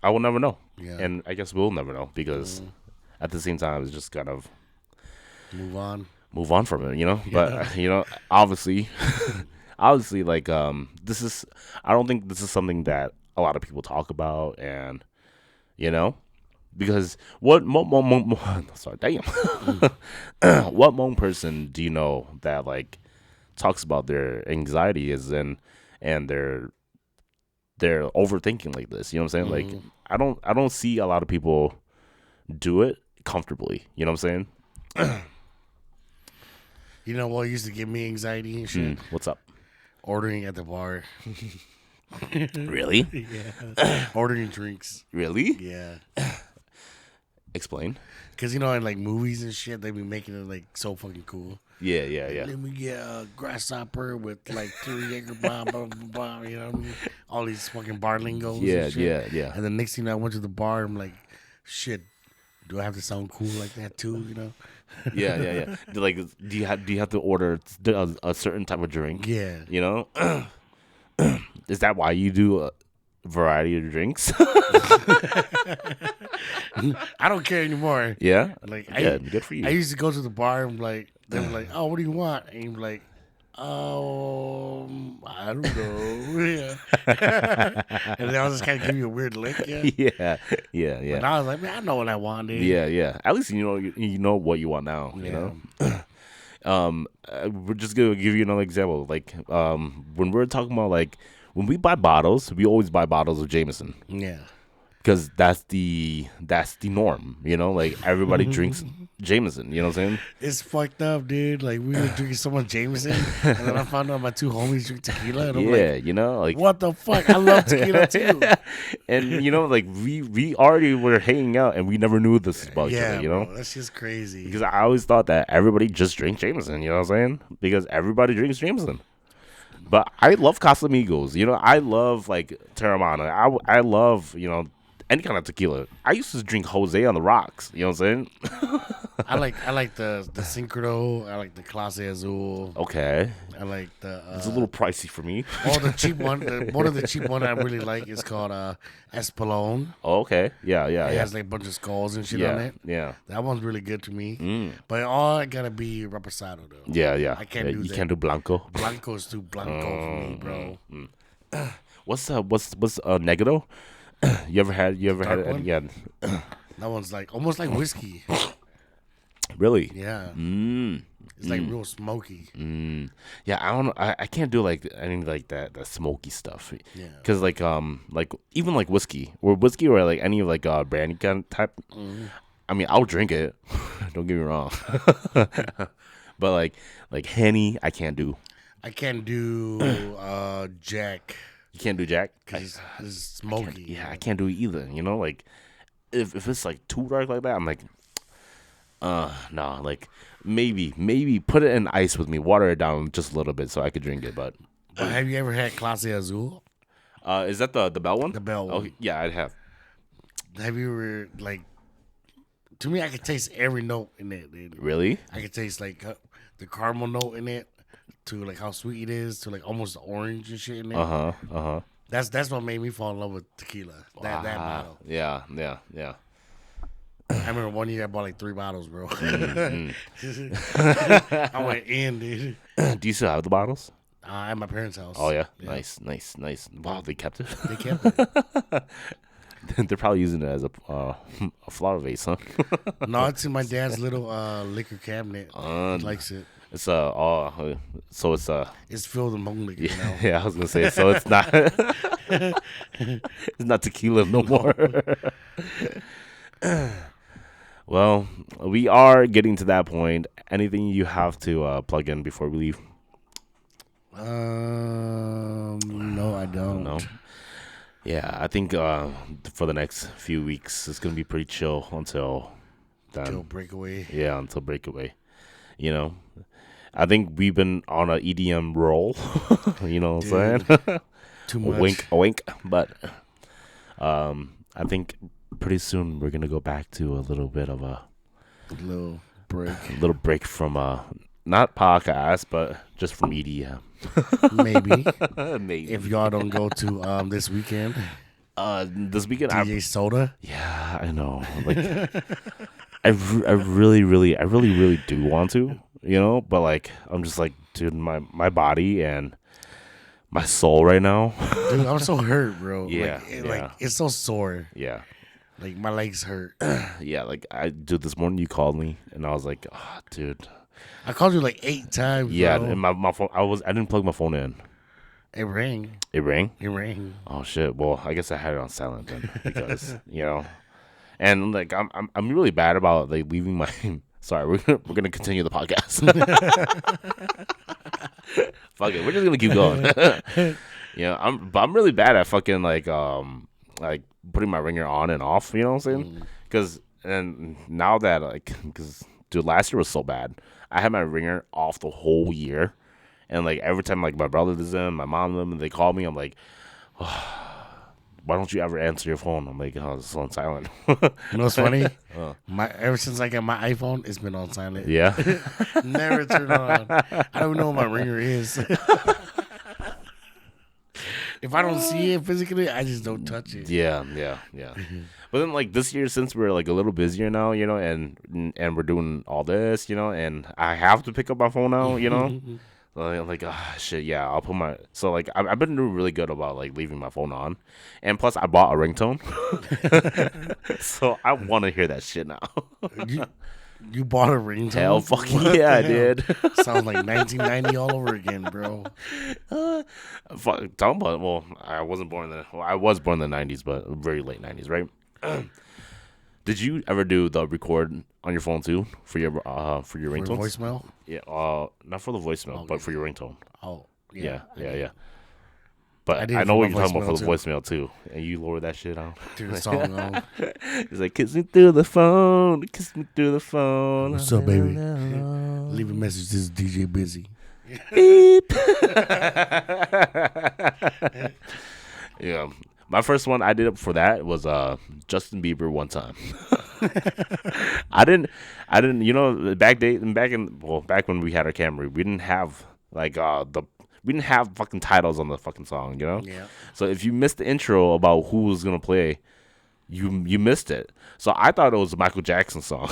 I will never know. Yeah. And I guess we'll never know because at the same time, it's just kind of move on from it, But obviously, like this is. I don't think this is something that a lot of people talk about, and because what sorry, damn, what Hmong person do you know that like talks about their anxiety is and they're overthinking like this, you know what I'm saying? Like I don't see a lot of people do it comfortably, you know what I'm saying? You know what used to give me anxiety and shit? What's up? Ordering at the bar. Really? Yeah. Ordering drinks. Really? Yeah. Explain. Because in like movies and shit, they be making it like so fucking cool. Yeah. Let me get a grasshopper with like 3 acre blah, blah, blah, blah, you know what I mean? All these fucking bar lingos and shit. Yeah. And the next thing I went to the bar, I'm like, shit, do I have to sound cool like that too, Yeah. Like, do you have to order a certain type of drink? Yeah. Is that why you do a variety of drinks? I don't care anymore. Yeah? Like, good for you. I used to go to the bar and they were like, oh, what do you want? And you'd be like, I don't know. Yeah. And then I was just kind of give you a weird look. Yeah. But I was like, man, I know what I wanted. Yeah. At least you know what you want now. We're just gonna give you another example. Like, when we're talking about like when we buy bottles, we always buy bottles of Jameson. Yeah. Because that's the norm, Like everybody drinks Jameson, you know what I'm saying? It's fucked up, dude. Like we were drinking so much Jameson, and then I found out my 2 homies drink tequila, and I'm like, what the fuck? I love tequila too. And like we already were hanging out, and we never knew this about each other, Bro, that's just crazy. Because I always thought that everybody just drank Jameson, you know what I'm saying? Because everybody drinks Jameson. But I love Casamigos, I love like Terramana. I love any kind of tequila. I used to drink Jose on the rocks. You know what I'm saying? I like the Synchrado. I like the Clase Azul. Okay. I like the. It's a little pricey for me. The cheap one. One of the cheap one I really like is called Espolón. Oh, okay. Yeah. It has like a bunch of skulls and shit on it. Yeah. That one's really good to me. But all gotta be Reposado though. Yeah. I can't do that. You can't do Blanco. Blanco's too Blanco for me, bro. What's Negro? You ever had it? Yeah. That one's like almost like whiskey. Really? Yeah. It's like real smoky. Yeah, I don't know. I can't do like any like that smoky stuff. Yeah. Cause like even like whiskey or like any like brandy kind of type. I mean, I'll drink it. Don't get me wrong. But like Henny, I can't do. I can't do Jack. You can't do Jack Because it's smoky. I can't do it either. You know, like if it's like too dark like that, I'm like, no, like maybe put it in ice with me, water it down just a little bit so I could drink it. But have you ever had Clase Azul? Is that the bell one? The bell one. Oh, yeah, I'd have. Have you ever like? To me, I could taste every note in it. Dude. Really? I could taste like the caramel note in it, to like how sweet it is, to like almost the orange and shit in it. That's what made me fall in love with tequila. That bottle. Yeah. I remember one year I bought like 3 bottles, bro. I went in, dude. Do you still have the bottles? At my parents' house. Oh yeah. Nice. Wow, they kept it. They kept it. They're probably using it as a flower vase, huh? No, it's in my dad's little liquor cabinet. He likes it. It's so it's It's filled with moon liquor now. Yeah, I was gonna say, so it's not it's not tequila no more. Well, we are getting to that point. Anything you have to plug in before we leave? No, I don't. No. Yeah, I think for the next few weeks it's gonna be pretty chill until then. Until breakaway. Yeah, until breakaway. You know, I think we've been on an EDM roll. You know what I'm saying? Too much. A wink. But I think pretty soon we're gonna go back to a little bit of a little break. A little break from not podcast, but just from EDM. Maybe. Maybe. If y'all don't go to this weekend. This weekend DJ Soda. Yeah, I know. Like I really do want to, you know, but like I'm just like, dude, my body and my soul right now. Dude, I'm so hurt, bro. Yeah, like it's so sore. Yeah. Like my legs hurt. Yeah, like dude, this morning you called me and I was like, oh, dude. I called you like 8 times. Yeah, bro. and my phone, I didn't plug my phone in. It rang. It rang? It rang. Oh shit. Well, I guess I had it on silent then because, you know. And like I'm really bad about like leaving my sorry, we're gonna continue the podcast. Fuck it, we're just gonna keep going. You know, I'm really bad at fucking like putting my ringer on and off, you know what I'm saying? Because and now that because dude, last year was so bad. I had my ringer off the whole year, and like every time like my brother does them, my mom them, and they call me, I'm like, oh, why don't you ever answer your phone? I'm like, oh, it's on silent. You know what's funny? Ever since I got my iPhone, it's been on silent. Yeah, never turned on. I don't know what my ringer is. If I don't see it physically, I just don't touch it. Yeah. But then, like, this year, since we're, like, a little busier now, you know, and we're doing all this, you know, and I have to pick up my phone now, you know, so I'm like, shit, yeah, I'll put my, so, like, I've been doing really good about, like, leaving my phone on, and plus, I bought a ringtone, so I want to hear that shit now. You bought a ringtone? Hell fucking yeah, I did. Sounds like 1990 all over again, bro. Talking about, well, I was born in the 90s, but very late 90s, right? Did you ever do the record on your phone too for your ringtones? For voicemail? Yeah, not for the voicemail, but for your ringtone. Oh, yeah. But I know what you're talking about for the voicemail too, and you lower that shit out. Turn the song on. It's like kiss me through the phone, kiss me through the phone. What's up, baby? Leave a message. This is DJ Bizzy. Beep. Yeah. My first one I did for that was Justin Bieber one time. I didn't you know back when we had our Camry, we didn't have like we didn't have fucking titles on the fucking song, you know? Yeah. So if you missed the intro about who was gonna play, you missed it. So I thought it was a Michael Jackson song.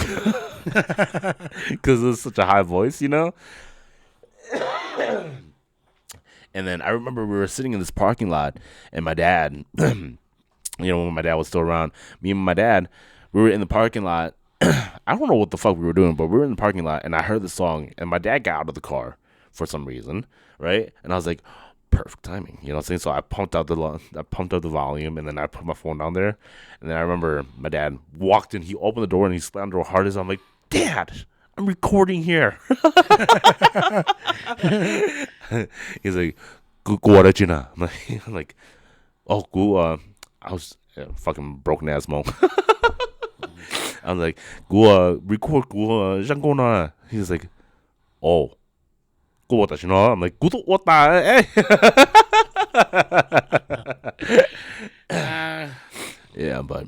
Cause it's such a high voice, you know? And then I remember we were sitting in this parking lot, and my dad, you know, when my dad was still around, me and my dad, we were in the parking lot, I don't know what the fuck we were doing, but we were in the parking lot, and I heard the song, and my dad got out of the car for some reason, right? And I was like, perfect timing, you know what I'm saying? So I pumped up the volume, and then I put my phone down there, and then I remember my dad walked in, he opened the door, and he slammed the door hard as I'm like, Dad, I'm recording here. He's like, "Gu I'm like, oh, I was fucking broken ass mo. I was like, record, he's like, oh, I'm like, yeah, but.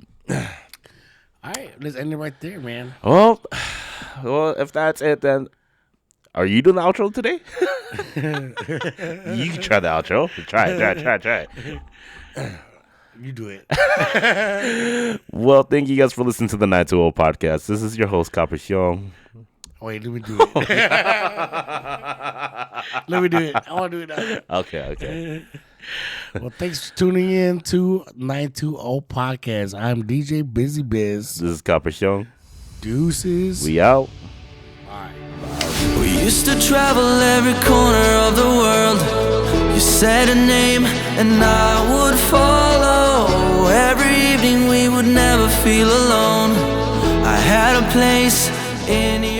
All right, let's end it right there, man. Well, if that's it, then are you doing the outro today? You can try the outro. Try it. You do it. Well, thank you guys for listening to the 920 podcast. This is your host, Xiong. Wait, let me do it. Let me do it. I want to do it now. Okay. Well, thanks for tuning in to 920 podcast. I'm DJ Bizzy Biz. This is Xiong. Deuces. We out. Bye. We used to travel every corner of the world. You said a name and I would follow. Every evening we would never feel alone. I had a place in your